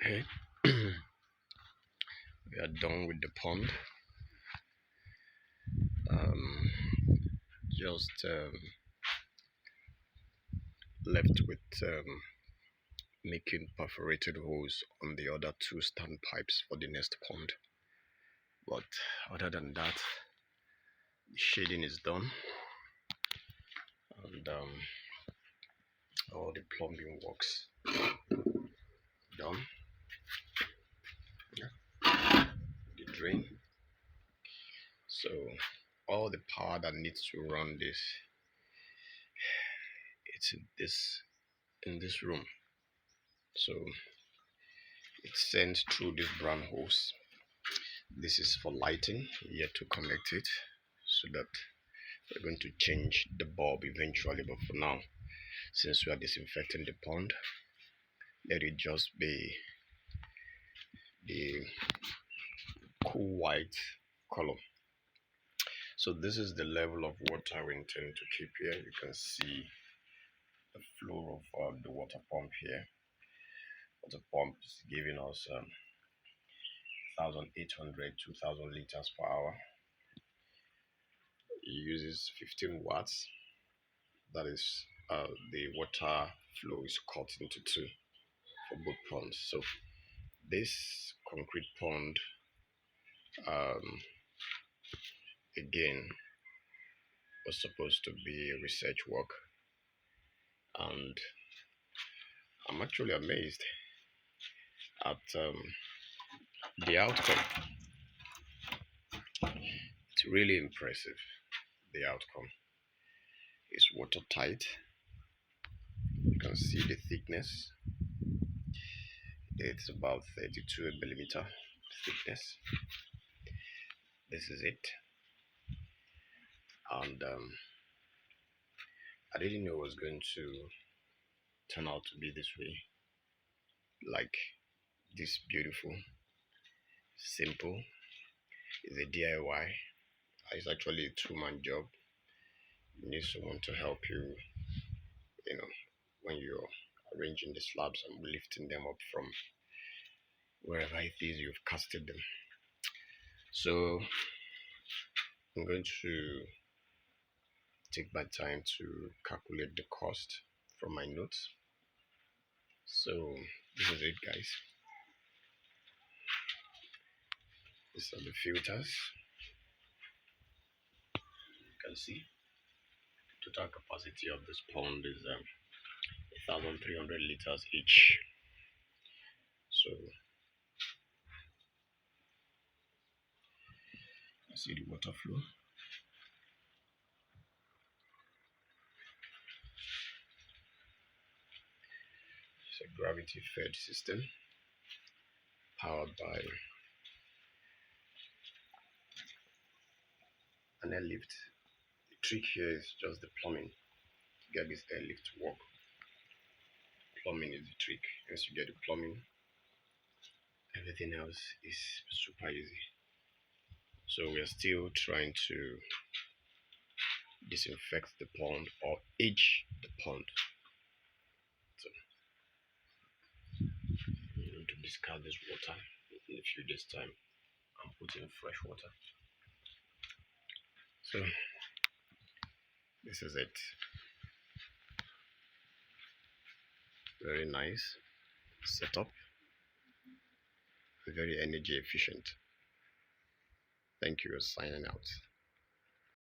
Okay. We are done with the pond. Just left with making perforated holes on the other two standpipes for the next pond. But other than that, the shading is done, and all the plumbing works done. The drain. So all the power that needs to run this, it's in this room. So it's sent through these brown holes. This is for lighting, yet to connect it, so that we're going to change the bulb eventually. But for now, since we are disinfecting the pond, let it just be the cool white color. So this is the level of water we intend to keep here. You can see the flow of the water pump here. Water pump is giving us 1,800 2,000 liters per hour. It uses 15 watts. That is the water flow is cut into two for both ponds. So this concrete pond again was supposed to be a research work, and I'm actually amazed at the outcome. It's really impressive. The outcome is watertight. You can see the thickness. It's about 32 millimeter thickness. This is it, and I didn't know it was going to turn out to be this way, like this beautiful, simple. It's a DIY. It's actually a two-man job. You need someone to help you, when you're arranging the slabs and lifting them up from wherever it is you've casted them. So I'm going to take my time to calculate the cost from my notes. So this is it, guys. These are the filters. You can see total capacity of this pond is 1,300 liters each. So you see the water flow. It's a gravity fed system powered by an airlift. The trick here is just the plumbing to get this airlift to work. Plumbing is the trick. Once you get the plumbing, everything else is super easy. So we are still trying to disinfect the pond or age the pond. So we need to discard this water in a few days' time and put in fresh water. So this is it. Very nice setup, very energy efficient. Thank you. Signing out.